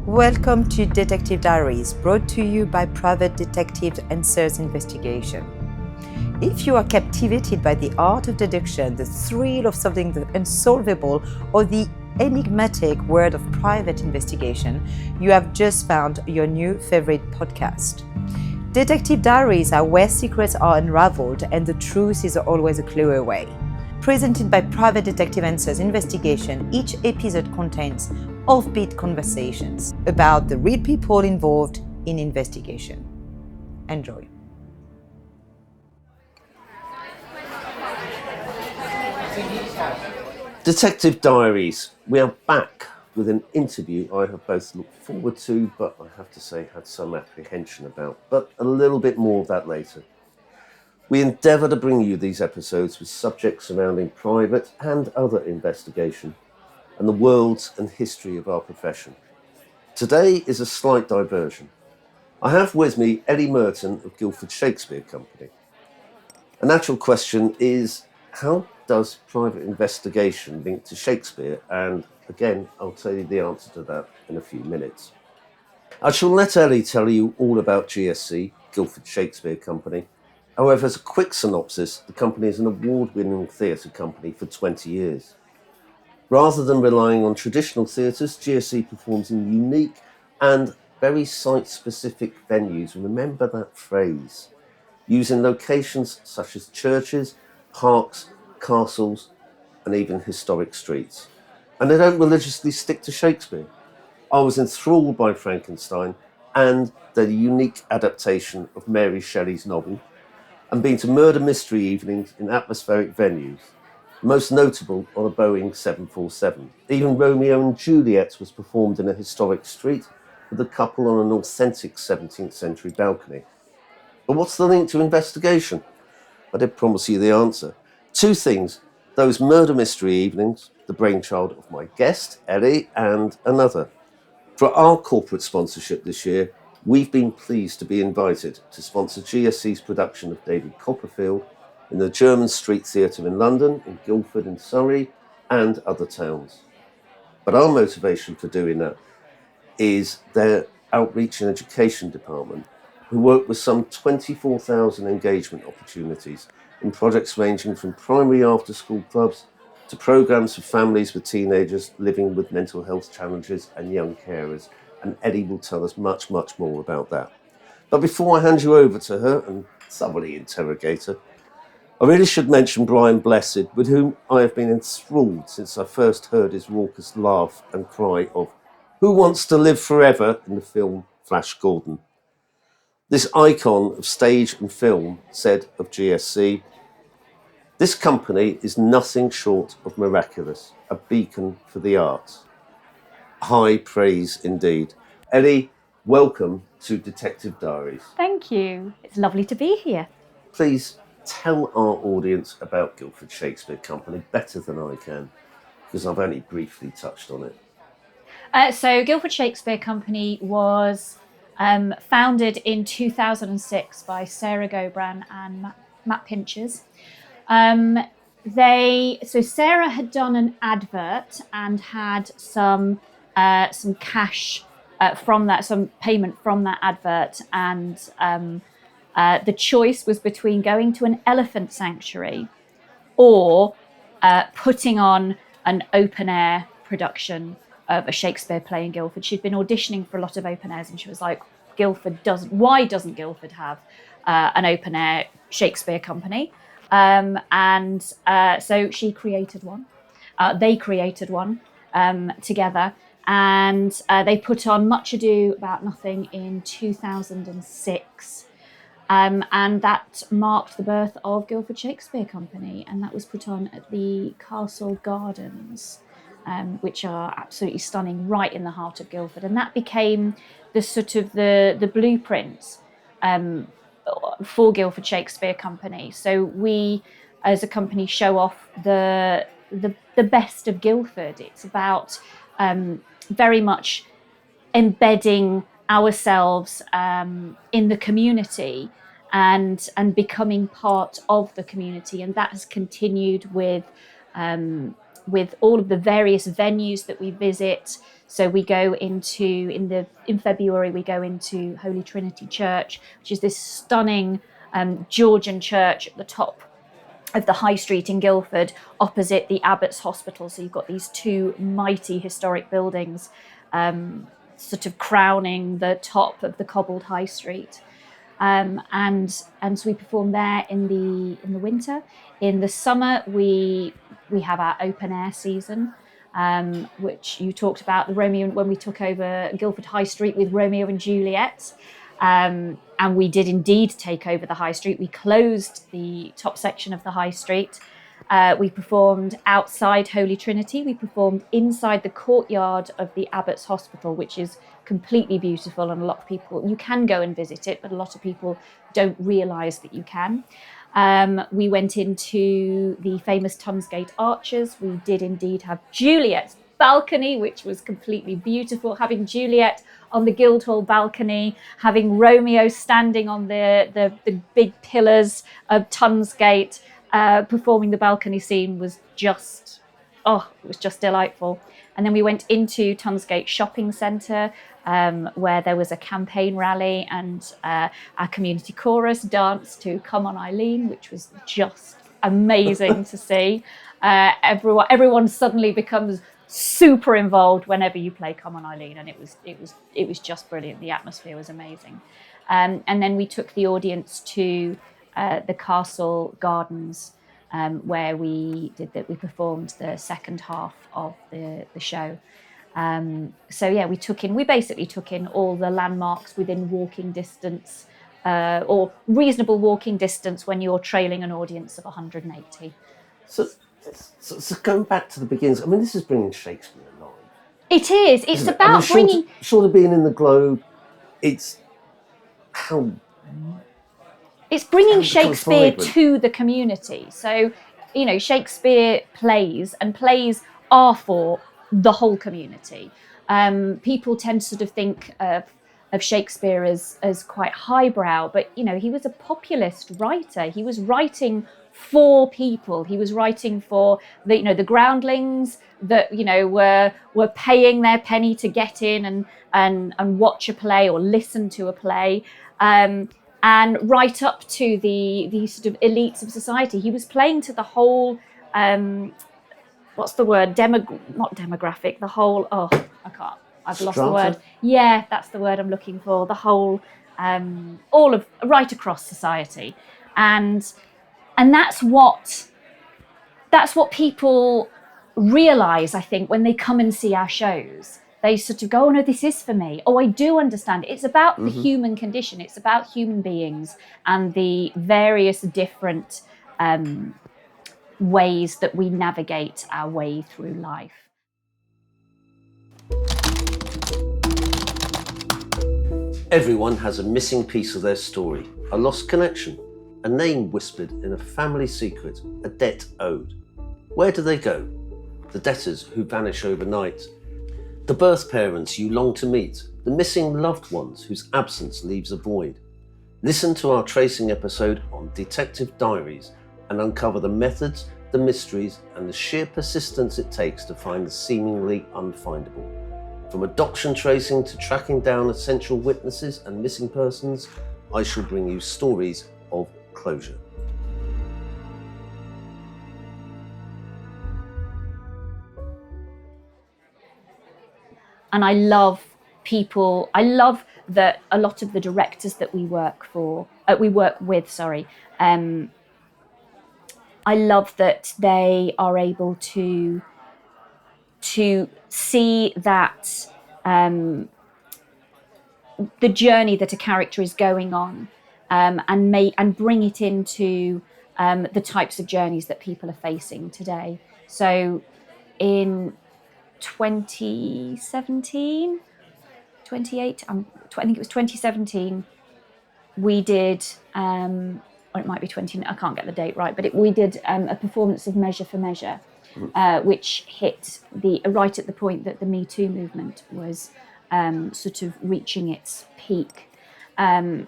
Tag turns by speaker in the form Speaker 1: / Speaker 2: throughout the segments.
Speaker 1: Welcome to Detective Diaries, brought to you by Private Detective and Search Investigation. If you are captivated by the art of deduction, the thrill of solving the unsolvable, or the enigmatic world of private investigation, you have just found your new favorite podcast. Detective Diaries are where secrets are unraveled and the truth is always a clue away. Presented by Private Detective and Search Investigation, each episode contains offbeat conversations about the real people involved in investigation. Enjoy.
Speaker 2: Detective Diaries. We are back with an interview I have both looked forward to, but I have to say had some apprehension about, but a little bit more of that later. We endeavour to bring you these episodes with subjects surrounding private and other investigation and the worlds and history of our profession. Today is a slight diversion. I have with me Eli Murton of Guildford Shakespeare Company. A natural question is, how does private investigation link to Shakespeare? And again, I'll tell you the answer to that in a few minutes. I shall let Eli tell you all about GSC, Guildford Shakespeare Company. However, as a quick synopsis, the company is an award-winning theatre company for 20 years. Rather than relying on traditional theatres, GSC performs in unique and very site-specific venues. Remember that phrase. Using locations such as churches, parks, castles, and even historic streets. And they don't religiously stick to Shakespeare. I was enthralled by Frankenstein and the unique adaptation of Mary Shelley's novel, and been to murder mystery evenings in atmospheric venues, most notable on a Boeing 747. Even Romeo and Juliet was performed in a historic street with a couple on an authentic 17th century balcony. But what's the link to investigation? I did promise you the answer. Two things: those murder mystery evenings, the brainchild of my guest, Eli, and another. For our corporate sponsorship this year, we've been pleased to be invited to sponsor GSC's production of David Copperfield in the German Street Theatre in London, in Guildford in Surrey, and other towns. But our motivation for doing that is their outreach and education department, who work with some 24,000 engagement opportunities in projects ranging from primary after-school clubs to programmes for families with teenagers living with mental health challenges and young carers. And Eddie will tell us much, much more about that. But before I hand you over to her and somebody interrogate her, I really should mention Brian Blessed, with whom I have been enthralled since I first heard his raucous laugh and cry of "Who wants to live forever?" in the film Flash Gordon. This icon of stage and film said of GSC, "This company is nothing short of miraculous, a beacon for the arts." High praise indeed. Eli, welcome to Detective Diaries.
Speaker 3: Thank you. It's lovely to be here.
Speaker 2: Please tell our audience about Guildford Shakespeare Company better than I can, because I've only briefly touched on it.
Speaker 3: So Guildford Shakespeare Company was founded in 2006 by Sarah Gobran and Matt Pinchers. So Sarah had done an advert and had some cash from that, some payment from that advert, and the choice was between going to an elephant sanctuary or putting on an open air production of a Shakespeare play in Guildford. She'd been auditioning for a lot of open airs, and she was like, why doesn't Guildford have an open air Shakespeare company? So she created one. They created one together, and they put on Much Ado About Nothing in 2006. And that marked the birth of Guildford Shakespeare Company, and that was put on at the Castle Gardens, which are absolutely stunning, right in the heart of Guildford. And that became the sort of the blueprint for Guildford Shakespeare Company. So we, as a company, show off the best of Guildford. It's about very much embedding ourselves in the community and becoming part of the community, and that has continued with with all of the various venues that we visit. So we go into, in February, we go into Holy Trinity Church, which is this stunning Georgian church at the top of the High Street in Guildford, opposite the Abbots Hospital. So you've got these two mighty historic buildings sort of crowning the top of the cobbled High Street. And so we perform there in the winter. In the summer, we have our open air season, which you talked about, the Romeo, when we took over Guildford High Street with Romeo and Juliet. And we did indeed take over the High Street. We closed the top section of the High Street. We performed outside Holy Trinity. We performed inside the courtyard of the Abbots Hospital, which is completely beautiful, and a lot of people, you can go and visit it, but a lot of people don't realise that you can. We went into the famous Tunsgate Arches. We did indeed have Juliet's balcony, which was completely beautiful. Having Juliet on the Guildhall balcony, having Romeo standing on the big pillars of Tunsgate, performing the balcony scene was just, it was just delightful. And then we went into Tunsgate Shopping Centre, where there was a campaign rally, and our community chorus danced to Come On Eileen, which was just amazing to see. Everyone suddenly becomes super involved whenever you play Come On Eileen, and it was just brilliant. The atmosphere was amazing. And then we took the audience to the Castle Gardens, where we performed the second half of the show. We basically took in all the landmarks within walking distance, or reasonable walking distance when you're trailing an audience of 180.
Speaker 2: So going back to the beginnings, I mean, this is bringing Shakespeare alive.
Speaker 3: It is. It's about bringing...
Speaker 2: Short of being in the Globe, it's how...
Speaker 3: It's bringing Shakespeare to the community. So, Shakespeare plays, and plays are for the whole community. People tend to sort of think of Shakespeare as quite highbrow, but, he was a populist writer. He was writing for people. He was writing for the groundlings that, were paying their penny to get in and watch a play or listen to a play. And right up to the sort of elites of society. He was playing to the whole, what's the word? Not demographic, the whole, I've lost the word. Yeah, that's the word I'm looking for. The whole, right across society. And that's what people realise, I think, when they come and see our shows. They sort of go, oh no, this is for me. Oh, I do understand it. It's about the human condition. It's about human beings and the various different ways that we navigate our way through life.
Speaker 2: Everyone has a missing piece of their story, a lost connection, a name whispered in a family secret, a debt owed. Where do they go? The debtors who vanish overnight. The birth parents you long to meet, the missing loved ones whose absence leaves a void. Listen to our tracing episode on Detective Diaries and uncover the methods, the mysteries, and the sheer persistence it takes to find the seemingly unfindable. From adoption tracing to tracking down essential witnesses and missing persons, I shall bring you stories of closure.
Speaker 3: And I love that a lot of the directors that we work with, I love that they are able to see that the journey that a character is going on, and bring it into the types of journeys that people are facing today. So in 2017, I think it was 2017, we did, or it might be 20, I can't get the date right, but we did a performance of Measure for Measure, which hit right at the point that the Me Too movement was sort of reaching its peak. And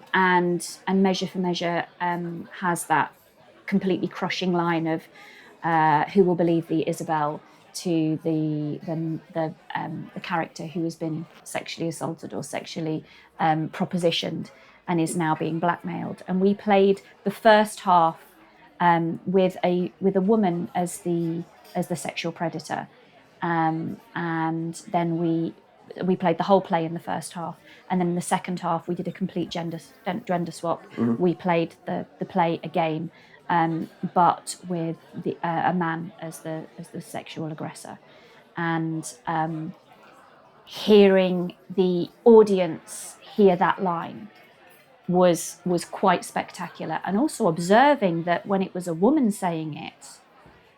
Speaker 3: Measure for Measure has that completely crushing line of, who will believe thee, Isabel? to the character who has been sexually assaulted or sexually propositioned and is now being blackmailed. And we played the first half with a woman as the sexual predator, and then we played the whole play in the first half, and then in the second half we did a complete gender swap. We played the play again, but with a man as the sexual aggressor, and hearing the audience hear that line was quite spectacular, and also observing that when it was a woman saying it,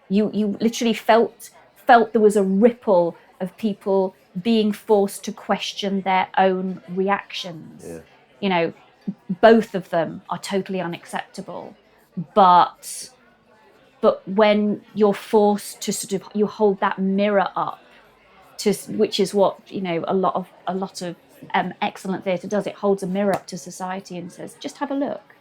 Speaker 3: you literally felt there was a ripple of people being forced to question their own reactions.
Speaker 2: Yeah.
Speaker 3: You know, both of them are totally unacceptable, but when you're forced to sort of, you hold that mirror up to, which is what, you know, a lot of excellent theatre does. It holds a mirror up to society and says, just have a look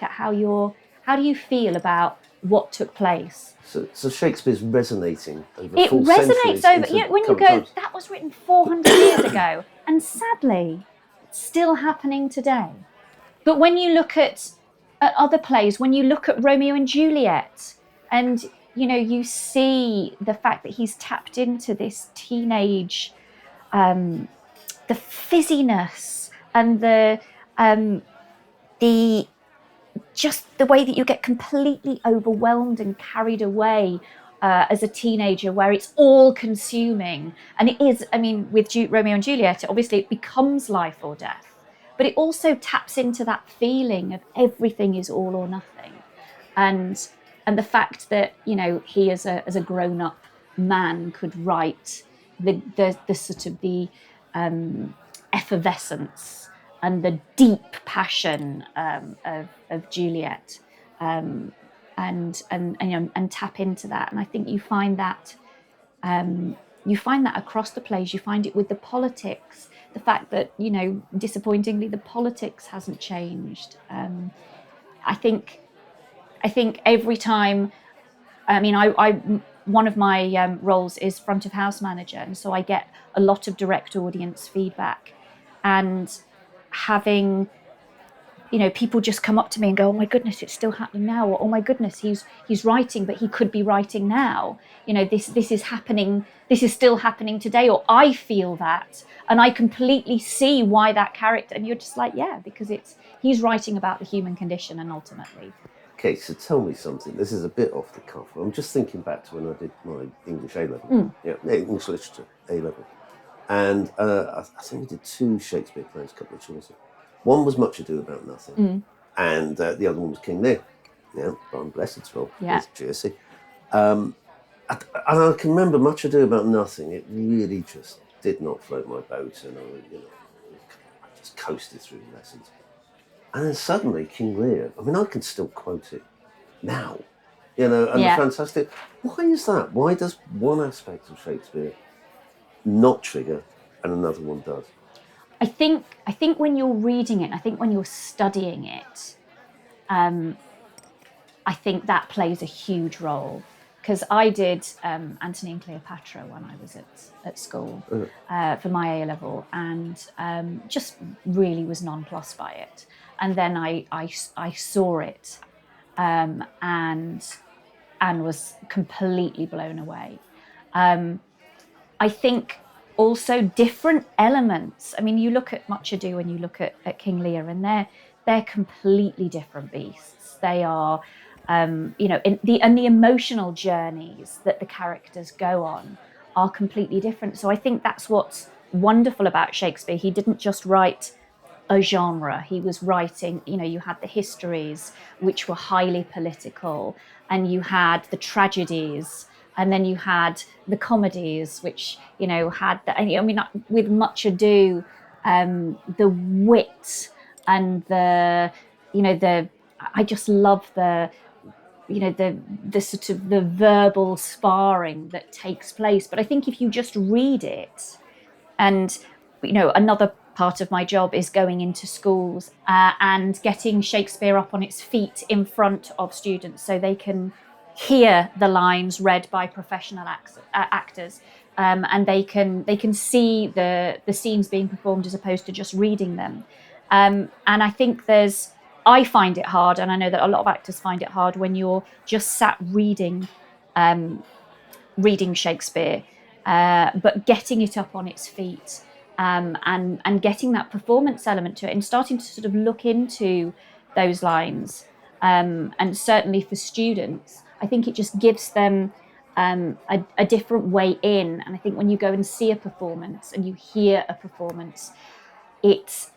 Speaker 3: at how do you feel about what took place.
Speaker 2: So Shakespeare's resonating over
Speaker 3: It
Speaker 2: full
Speaker 3: resonates
Speaker 2: centuries
Speaker 3: over,
Speaker 2: into
Speaker 3: when you
Speaker 2: current
Speaker 3: go,
Speaker 2: times.
Speaker 3: that was written 400 years ago, and sadly, it's still happening today. But when you look at other plays, when you look at Romeo and Juliet, and you know, you see the fact that he's tapped into this teenage, the fizziness and the just the way that you get completely overwhelmed and carried away as a teenager, where it's all consuming. And it is, I mean, with Romeo and Juliet, obviously it becomes life or death, but it also taps into that feeling of everything is all or nothing. And the fact that, you know, he as a grown-up man could write the sort of the effervescence and the deep passion of Juliet, and tap into that. And I think you find that across the plays. You find it with the politics, the fact that, you know, disappointingly, the politics hasn't changed. I think every time, I mean, I one of my roles is front of house manager, and so I get a lot of direct audience feedback, and having, you know, people just come up to me and go, oh my goodness, it's still happening now, or oh my goodness, he's writing, but he could be writing now. You know, this is happening, this is still happening today, or I feel that, and I completely see why that character, and you're just like, yeah, because he's writing about the human condition, and ultimately.
Speaker 2: Okay, so tell me something. This is a bit off the cuff. I'm just thinking back to when I did my English A-level. Yeah, English literature A-level. And I think we did 2 Shakespeare plays, a couple of choices. One was Much Ado About Nothing, and the other one was King Lear, Brian Blessed's role with GSC. And I can remember Much Ado About Nothing. It really just did not float my boat, and I just coasted through the lessons. And then suddenly King Lear, I mean, I can still quote it now, and the fantastic. Why is that? Why does one aspect of Shakespeare not trigger and another one does?
Speaker 3: I think when you're reading it, I think when you're studying it, I think that plays a huge role. Because I did Antony and Cleopatra when I was at school for my A-level, and just really was nonplussed by it. And then I saw it and was completely blown away. I think also different elements. I mean, you look at Much Ado and you look at King Lear, and they're completely different beasts. They are, and the emotional journeys that the characters go on are completely different. So I think that's what's wonderful about Shakespeare. He didn't just write a genre. He was writing, you had the histories, which were highly political, and you had the tragedies, and then you had the comedies, which, had with Much Ado, the wit and I just love the sort of the verbal sparring that takes place. But I think if you just read it, and another part of my job is going into schools and getting Shakespeare up on its feet in front of students so they can hear the lines read by professional actors, and they can see the scenes being performed as opposed to just reading them. And I think I find it hard, and I know that a lot of actors find it hard when you're just sat reading Shakespeare, but getting it up on its feet, and getting that performance element to it, and starting to sort of look into those lines. And certainly for students, I think it just gives them a different way in. And I think when you go and see a performance and you hear a performance, it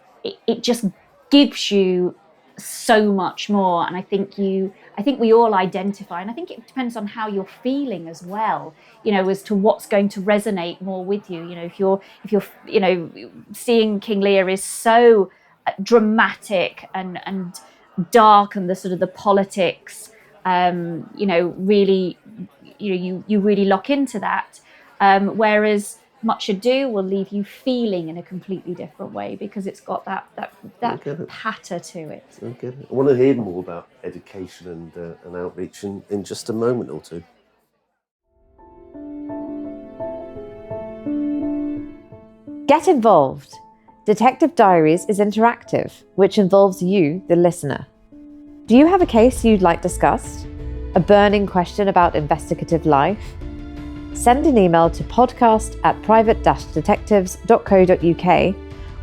Speaker 3: just gives you so much more. And I think we all identify, and I think it depends on how you're feeling as well, as to what's going to resonate more with you. If you're seeing King Lear is so dramatic and dark, and the sort of the politics, really, you really lock into that, whereas Much Ado will leave you feeling in a completely different way, because it's got that patter to it.
Speaker 2: I get it. I want to hear more about education and outreach in just a moment or two.
Speaker 1: Get involved. Detective Diaries is interactive, which involves you, the listener. Do you have a case you'd like discussed? A burning question about investigative life? Send an email to podcast@private-detectives.co.uk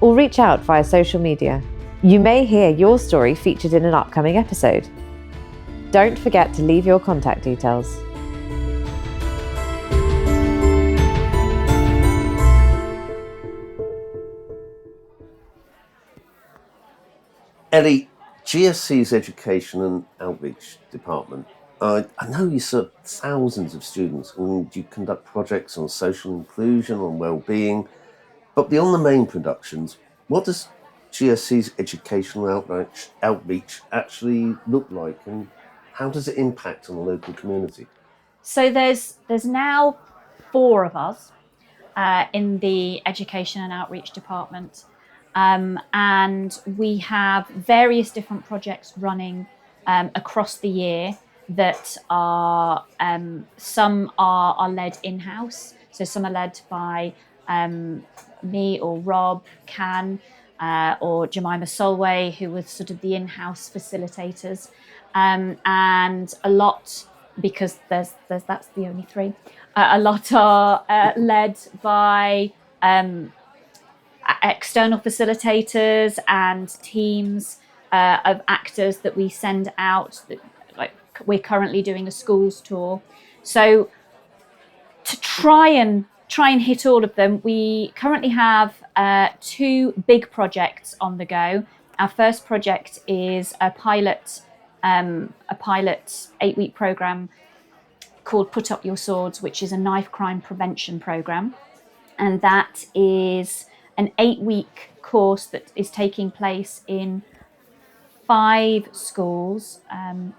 Speaker 1: or reach out via social media. You may hear your story featured in an upcoming episode. Don't forget to leave your contact details.
Speaker 2: Ellie, GSC's Education and Outreach Department. I know you serve thousands of students and you conduct projects on social inclusion, on well-being, but beyond the main productions, what does GSC's educational outreach actually look like, and how does it impact on the local community?
Speaker 3: So there's now 4 of us in the Education and Outreach Department, and we have various different projects running across the year that are some are led in-house, so some are led by me or Rob Can or Jemima Solway, who was sort of the in-house facilitators, and a lot, because there's that's the only 3. A lot are led by external facilitators and teams of actors that we send out. Like, we're currently doing a schools tour, so to try and hit all of them, we currently have 2 big projects on the go. Our first project is a pilot 8-week program called Put Up Your Swords, which is a knife crime prevention program, and that is an 8-week course that is taking place in 5 schools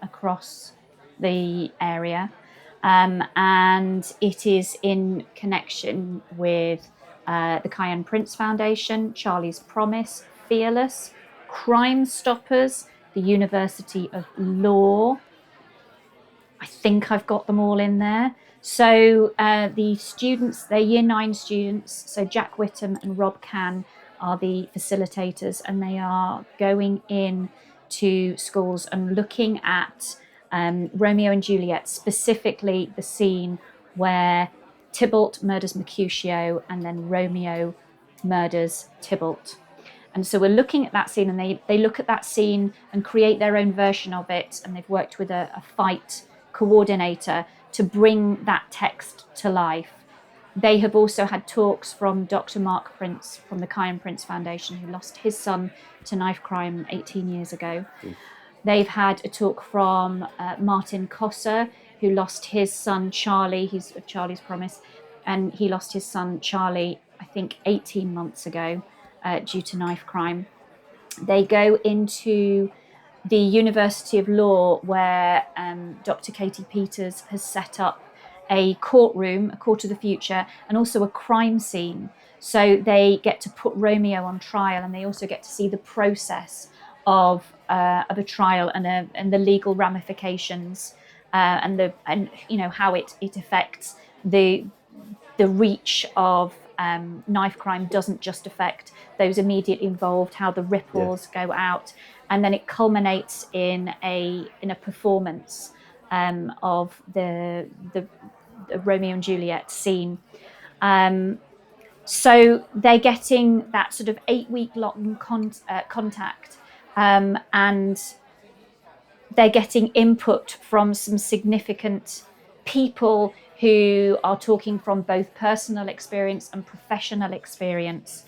Speaker 3: across the area, and it is in connection with the Cayenne Prince Foundation, Charlie's Promise, Fearless, Crime Stoppers, the University of Law. I think I've got them all in there. So the students, they're Year 9 students, so Jack Whittam and Rob Can are the facilitators, and they are going in to schools and looking at Romeo and Juliet, specifically the scene where Tybalt murders Mercutio and then Romeo murders Tybalt. And so we're looking at that scene, and they look at that scene and create their own version of it, and they've worked with a fight coordinator to bring that text to life. They have also had talks from Dr. Mark Prince from the Cayenne Prince Foundation, who lost his son to knife crime 18 years ago. They've had a talk from Martin Kosser, who lost his son Charlie, he's of Charlie's Promise, and he lost his son Charlie, I think 18 months ago, due to knife crime. They go into the University of Law, where Dr. Katie Peters has set up a courtroom, a court of the future, and also a crime scene. So they get to put Romeo on trial, and they also get to see the process of a trial and the legal ramifications and you know how it affects the reach of knife crime doesn't just affect those immediately involved, how the ripples go out, and then it culminates in a performance of the Romeo and Juliet scene. So they're getting that sort of 8-week long contact, and they're getting input from some significant people who are talking from both personal experience and professional experience,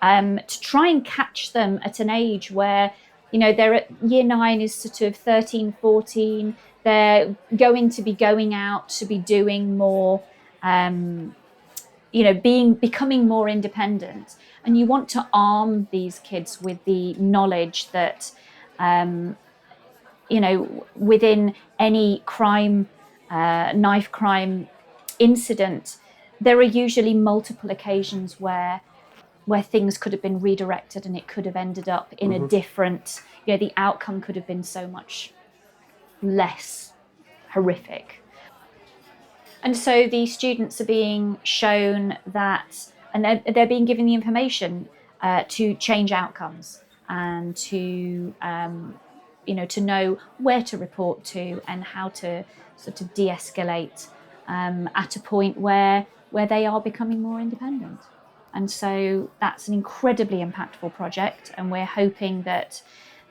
Speaker 3: to try and catch them at an age where, you know, they're at year 9 is sort of 13, 14. They're going to be going out to be doing more, you know, becoming more independent. And you want to arm these kids with the knowledge that, you know, within any crime, knife crime incident, there are usually multiple occasions where things could have been redirected and it could have ended up in a different, you know, the outcome could have been so much less horrific. And so the students are being shown that, and they're being given the information to change outcomes and to, you know, to know where to report to and how to sort of de-escalate at a point where they are becoming more independent. And so that's an incredibly impactful project, and we're hoping that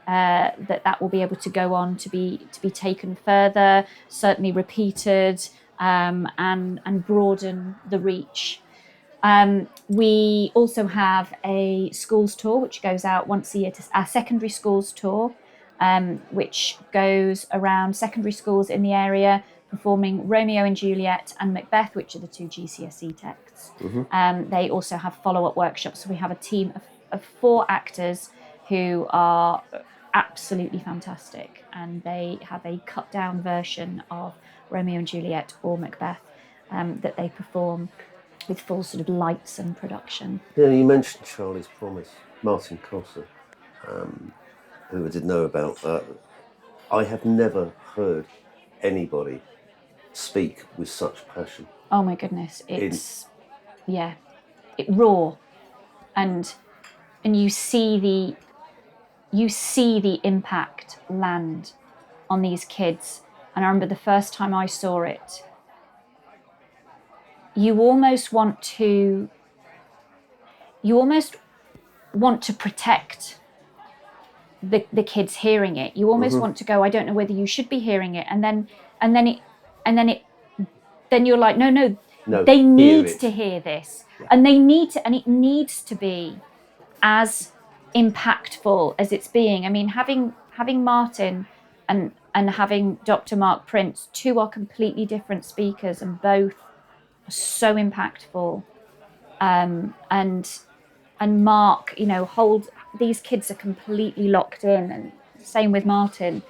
Speaker 3: that will be able to go on to be taken further, certainly repeated, and broaden the reach. We also have a schools tour which goes out once a year, to our secondary schools tour, which goes around secondary schools in the area, performing Romeo and Juliet and Macbeth, which are the 2 GCSE texts. They also have follow-up workshops. So we have a team of 4 actors who are absolutely fantastic, and they have a cut-down version of Romeo and Juliet or Macbeth that they perform with full sort of lights and production.
Speaker 2: Yeah, you mentioned Charlie's Promise, Martin Cotter, who I did know about. I have never heard anybody speak with such passion.
Speaker 3: Oh my goodness, it's raw, and you see the impact land on these kids. And I remember the first time I saw it, you almost want to protect the kids hearing it. You almost want to go, I don't know whether you should be hearing it, and then you're like, no, they need to hear this, and they need to, and it needs to be as impactful as it's being. I mean, having Martin and having Dr. Mark Prince, 2 are completely different speakers, and both are so impactful. And Mark, you know, these kids are completely locked in, and same with Martin.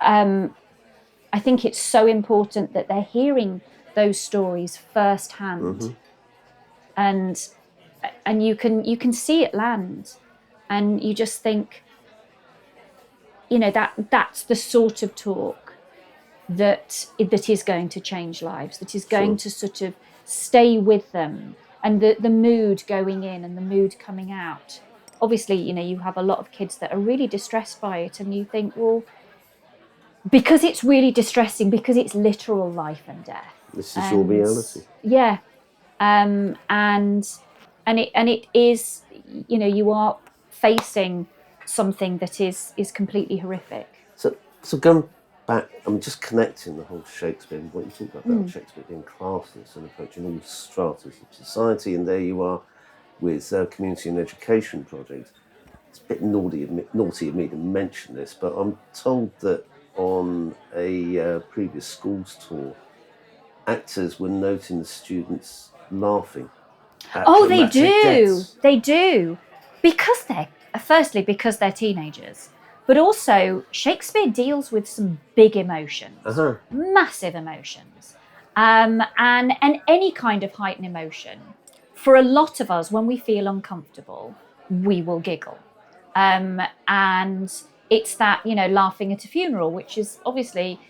Speaker 3: I think it's so important that they're hearing those stories firsthand, and you can see it land, and you just think, you know, that's the sort of talk that is going to change lives, that is going to sort of stay with them, and the mood going in and the mood coming out. Obviously, you know, you have a lot of kids that are really distressed by it, and you think, well, because it's really distressing, because it's literal life and death.
Speaker 2: This is your reality.
Speaker 3: Yeah, and it is, you know, you are facing something that is completely horrific.
Speaker 2: So going back, I'm just connecting the whole Shakespeare, what you talk about Shakespeare being classless and approaching all stratas of society, and there you are with community and education projects. It's a bit naughty of me to mention this, but I'm told that on a previous schools tour, actors were noting the students laughing at
Speaker 3: they do.
Speaker 2: deaths.
Speaker 3: They do, because they're teenagers, but also Shakespeare deals with some big emotions, massive emotions, and any kind of heightened emotion. For a lot of us, when we feel uncomfortable, we will giggle, and It's that, laughing at a funeral, which is obviously,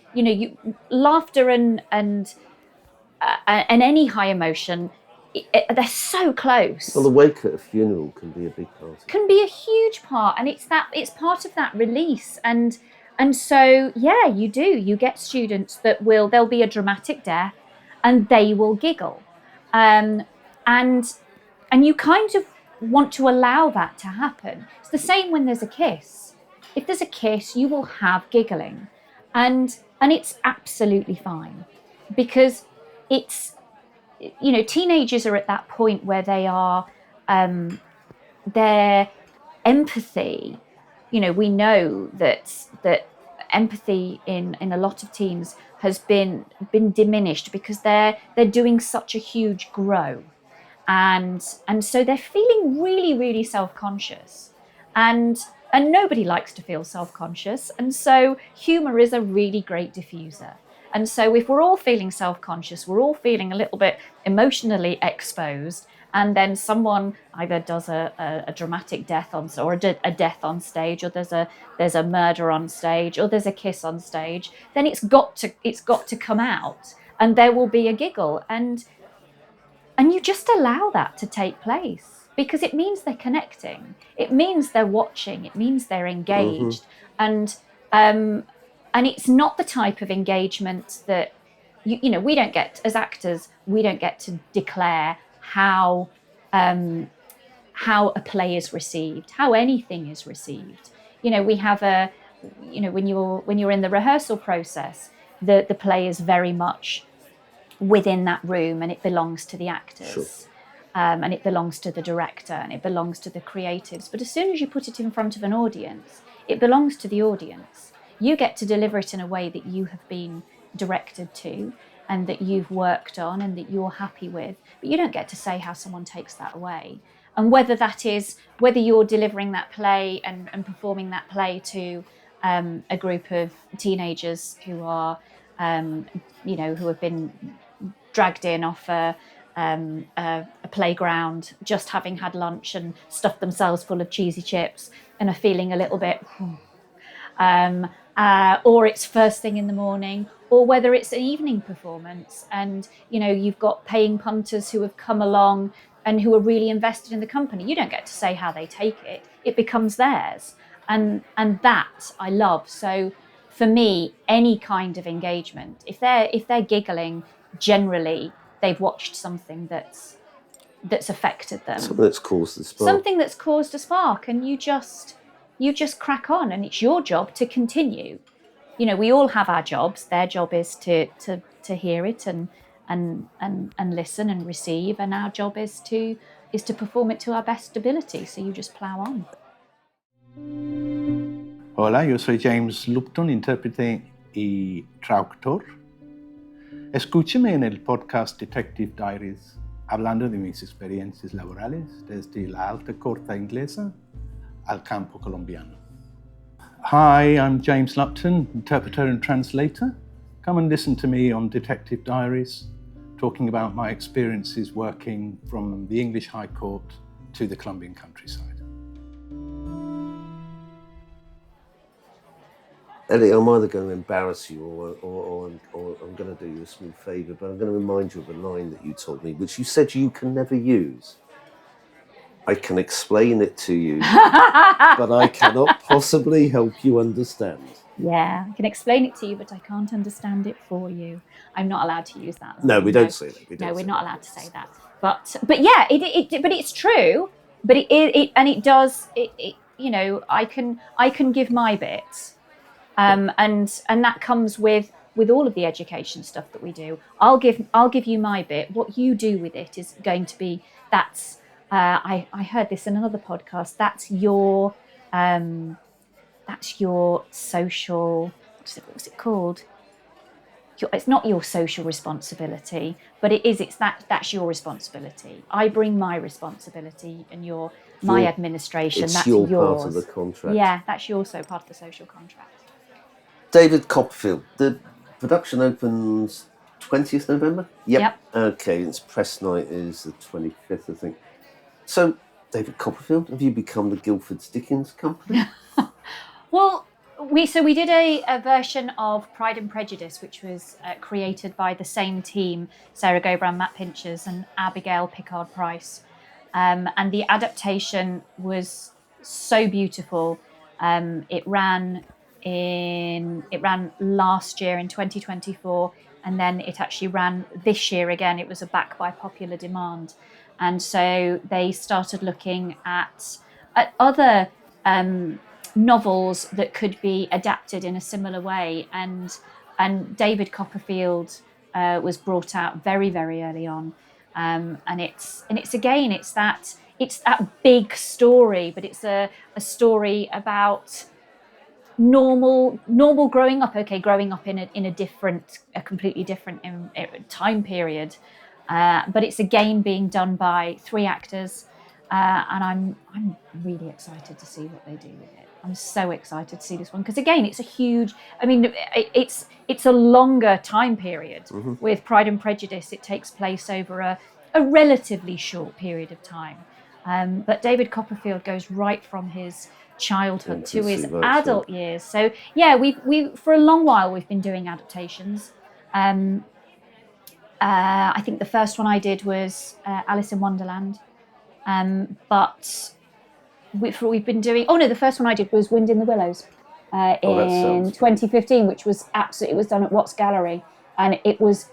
Speaker 3: laughter and any high emotion, they're so close.
Speaker 2: Well, the wake at a funeral can be a big part.
Speaker 3: Can be a huge part, and it's part of that release. And so, yeah, you get students that there'll be a dramatic death and they will giggle. And you kind of want to allow that to happen. It's the same when there's a kiss. If there's a kiss, you will have giggling, and it's absolutely fine, because it's, teenagers are at that point where they are, their empathy, we know that empathy in a lot of teams has been diminished because they're doing such a huge grow, and so they're feeling really, really self-conscious, and nobody likes to feel self-conscious, and so humor is a really great diffuser. And so if we're all feeling self-conscious, we're all feeling a little bit emotionally exposed, and then someone either does a dramatic death or a death on stage, or there's a murder on stage, or there's a kiss on stage, then it's got to come out, and there will be a giggle, and you just allow that to take place, because it means they're connecting, it means they're watching, it means they're engaged. And it's not the type of engagement that we don't get, as actors, we don't get to declare how a play is received, how anything is received. We have when you're in the rehearsal process, the play is very much within that room, and it belongs to the actors.
Speaker 2: Sure.
Speaker 3: And it belongs to the director, and it belongs to the creatives. But as soon as you put it in front of an audience, it belongs to the audience. You get to deliver it in a way that you have been directed to, and that you've worked on, and that you're happy with. But you don't get to say how someone takes that away. And whether you're delivering that play and performing that play to a group of teenagers who are, who have been dragged in off a playground, just having had lunch and stuffed themselves full of cheesy chips and are feeling a little bit, or it's first thing in the morning, or whether it's an evening performance, and you've got paying punters who have come along and who are really invested in the company. You don't get to say how they take it; it becomes theirs, and that I love. So for me, any kind of engagement, if they're giggling, generally they've watched something that's affected them,
Speaker 2: something that's caused a spark,
Speaker 3: and you just crack on, and it's your job to continue. We all have our jobs. Their job is to hear it and listen and receive, and our job is to perform it to our best ability. So you just plow on.
Speaker 4: Hola, yo soy James Lupton, intérprete y traductor. Escúcheme en el podcast Detective Diaries, hablando de mis experiencias laborales desde la alta corte inglesa al campo colombiano. Hi, I'm James Lupton, interpreter and translator. Come and listen to me on Detective Diaries, talking about my experiences working from the English High Court to the Colombian countryside.
Speaker 2: Ellie, I'm either going to embarrass you or I'm going to do you a small favour, but I'm going to remind you of a line that you told me, which you said you can never use. I can explain it to you, but I cannot possibly help you understand.
Speaker 3: Yeah, I can explain it to you, but I can't understand it for you. I'm not allowed to use that line.
Speaker 2: No, we don't say that.
Speaker 3: We're not allowed to say that. But yeah, but it's true. But it does. I can give my bit. And that comes with all of the education stuff that we do. I'll give you my bit. What you do with it is going to be, that's I heard this in another podcast. That's your social, what's it called? It's not your social responsibility, but that's your responsibility. I bring my responsibility, and my administration. That's yours.
Speaker 2: Part of the contract.
Speaker 3: Yeah, that's also part of the social contract.
Speaker 2: David Copperfield. The production opens 20th November? Yep. Okay, its press night is the 25th, I think. So, David Copperfield, have you become the Guildford's Dickens company?
Speaker 3: Well, we did a version of Pride and Prejudice, which was created by the same team, Sarah Gobran, Matt Pinchers, and Abigail Pickard Price, and the adaptation was so beautiful. It ran last year in 2024, and then it actually ran this year again. It was a back by popular demand, and so they started looking at other novels that could be adapted in a similar way, and David Copperfield was brought out very, very early on, and it's that big story, but it's a story about normal growing up. Okay, growing up in a completely different time period, but it's a game being done by 3 actors, and I'm really excited to see what they do with it. I'm so excited to see this one because again, it's a huge. I mean, it's a longer time period. With Pride and Prejudice, it takes place over a relatively short period of time, but David Copperfield goes right from his childhood to his adult years. So yeah, we for a long while we've been doing adaptations. I think the first one I did was Alice in Wonderland, but we've been doing. Oh no, the first one I did was Wind in the Willows in 2015, which was absolutely. It was done at Watts Gallery, and it was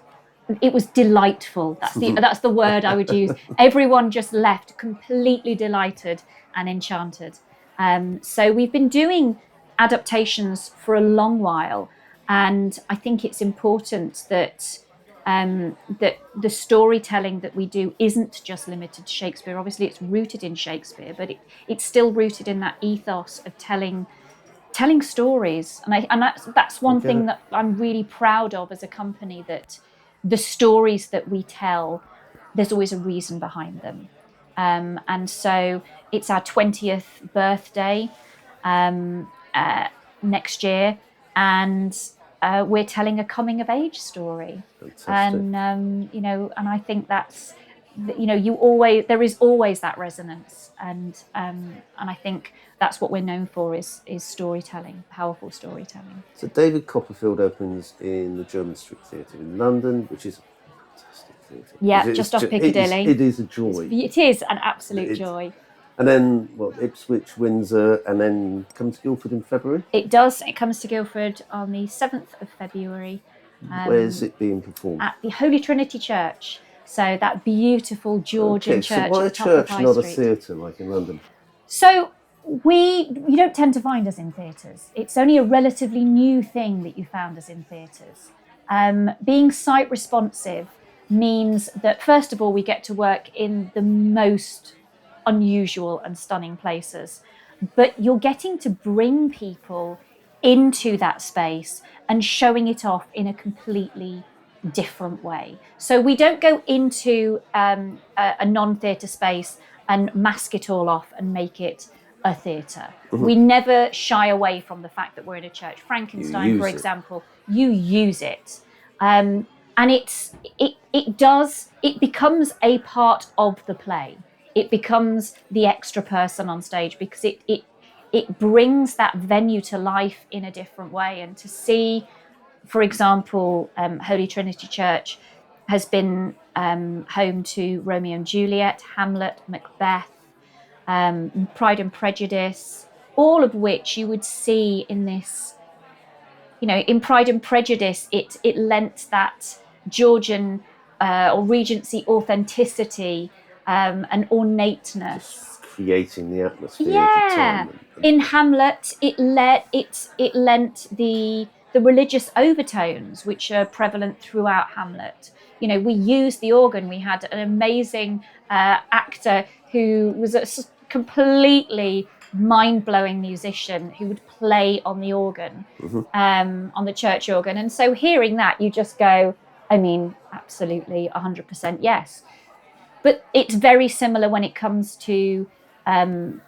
Speaker 3: delightful. That's the word I would use. Everyone just left completely delighted and enchanted. So we've been doing adaptations for a long while, and I think it's important that that the storytelling that we do isn't just limited to Shakespeare. Obviously, it's rooted in Shakespeare, but it's still rooted in that ethos of telling stories. And that's one thing that I'm really proud of as a company, that the stories that we tell, there's always a reason behind them. And so it's our 20th birthday next year, and we're telling a coming of age story.
Speaker 2: Fantastic.
Speaker 3: And and I think that's, there is always that resonance, and I think that's what we're known for is storytelling, powerful storytelling.
Speaker 2: So David Copperfield opens in the German Street Theatre in London, which is a fantastic theatre.
Speaker 3: Yeah, just off Piccadilly.
Speaker 2: It is a joy.
Speaker 3: It is an absolute joy.
Speaker 2: And then, Ipswich, Windsor, and then comes to Guildford in February?
Speaker 3: It does. It comes to Guildford on the 7th of February.
Speaker 2: Where's it being performed?
Speaker 3: At the Holy Trinity Church. So that beautiful Georgian church.
Speaker 2: So why
Speaker 3: at
Speaker 2: a
Speaker 3: the top of
Speaker 2: church,
Speaker 3: High
Speaker 2: not
Speaker 3: Street.
Speaker 2: a theatre like in London?
Speaker 3: So you don't tend to find us in theatres. It's only a relatively new thing that you found us in theatres. Being site responsive means that, first of all, we get to work in the most unusual and stunning places, but you're getting to bring people into that space and showing it off in a completely different way. So we don't go into a non-theatre space and mask it all off and make it a theatre. We never shy away from the fact that we're in a church. Frankenstein, for example, you use it. And it becomes a part of the play. It becomes the extra person on stage, because it brings that venue to life in a different way. And to see, for example, Holy Trinity Church has been home to Romeo and Juliet, Hamlet, Macbeth, Pride and Prejudice, all of which you would see in this. In Pride and Prejudice, it lent that Georgian or Regency authenticity and ornateness.
Speaker 2: Just creating the atmosphere
Speaker 3: Yeah.
Speaker 2: of the time.
Speaker 3: In Hamlet, it lent the religious overtones which are prevalent throughout Hamlet. We used the organ. We had an amazing actor who was a completely mind-blowing musician who would play on the organ, on the church organ. And so hearing that, you just go, absolutely 100% yes. But it's very similar when it comes to, the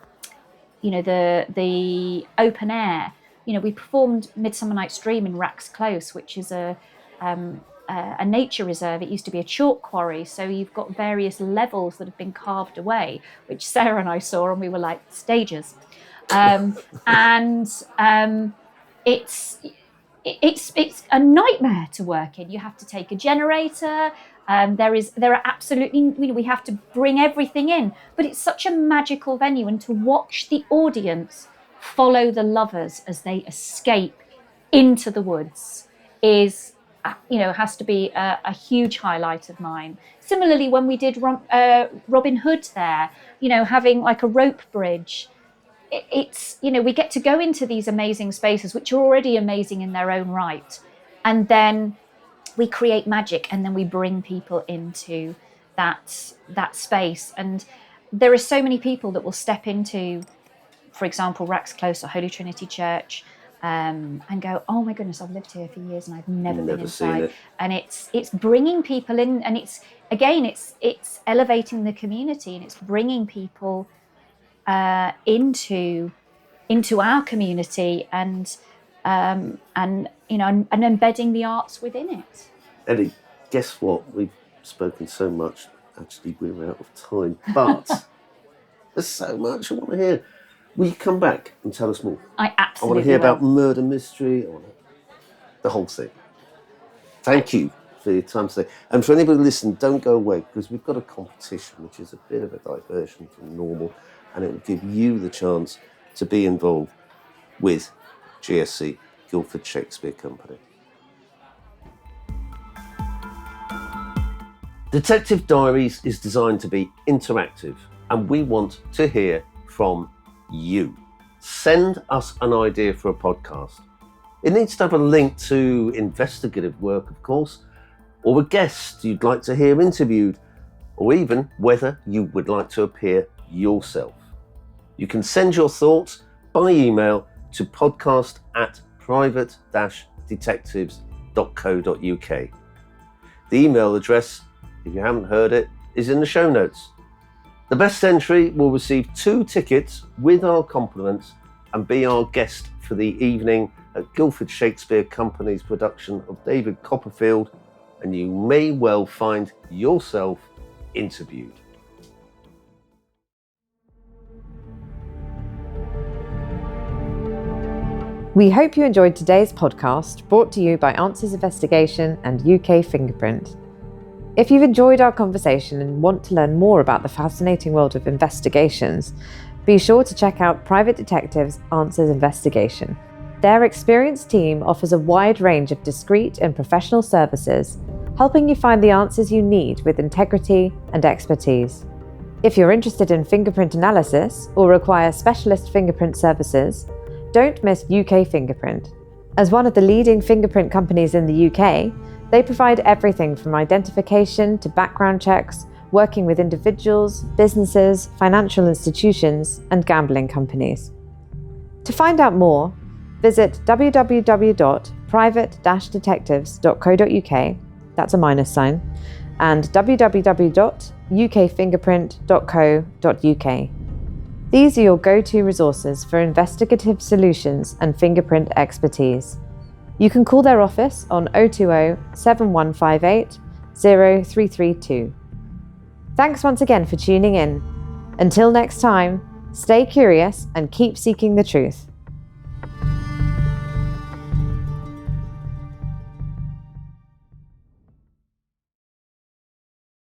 Speaker 3: open air. We performed Midsummer Night's Dream in Racks Close, which is a nature reserve. It used to be a chalk quarry, so you've got various levels that have been carved away, which Sarah and I saw, and we were like, stages. it's a nightmare to work in. You have to take a generator. There are absolutely, we have to bring everything in, but it's such a magical venue, and to watch the audience follow the lovers as they escape into the woods is, has to be a huge highlight of mine. Similarly, when we did Robin Hood there, having like a rope bridge, it's, we get to go into these amazing spaces, which are already amazing in their own right. And then we create magic, and then we bring people into that space. And there are so many people that will step into, for example, Rax Close or Holy Trinity Church, and go, oh my goodness, I've lived here for years and I've never been inside. And it's bringing people in, and it's elevating the community, and it's bringing people into our community, and embedding the arts within it.
Speaker 2: Ellie, guess what? We've spoken so much. Actually, we're out of time, but there's so much I want to hear. Will you come back and tell us more?
Speaker 3: I absolutely
Speaker 2: want to hear
Speaker 3: will.
Speaker 2: about murder mystery. The whole thing. Thank you for your time today. And for anybody listening, don't go away, because we've got a competition which is a bit of a diversion from normal, and it will give you the chance to be involved with GSC, Guildford Shakespeare Company. Detective Diaries is designed to be interactive, and we want to hear from you. Send us an idea for a podcast. It needs to have a link to investigative work, of course, or a guest you'd like to hear interviewed, or even whether you would like to appear yourself. You can send your thoughts by email to podcast@private-detectives.co.uk. The email address, if you haven't heard it, is in the show notes. The best entry will receive 2 tickets with our compliments and be our guest for the evening at Guildford Shakespeare Company's production of David Copperfield, and you may well find yourself interviewed.
Speaker 1: We hope you enjoyed today's podcast, brought to you by Answers Investigation and UK Fingerprint. If you've enjoyed our conversation and want to learn more about the fascinating world of investigations, be sure to check out Private Detectives Answers Investigation. Their experienced team offers a wide range of discreet and professional services, helping you find the answers you need with integrity and expertise. If you're interested in fingerprint analysis or require specialist fingerprint services, don't miss UK Fingerprint. As one of the leading fingerprint companies in the UK, they provide everything from identification to background checks, working with individuals, businesses, financial institutions, and gambling companies. To find out more, visit www.private-detectives.co.uk, that's a minus sign, and www.ukfingerprint.co.uk. These are your go-to resources for investigative solutions and fingerprint expertise. You can call their office on 020 7158 0332. Thanks once again for tuning in. Until next time, stay curious and keep seeking the truth.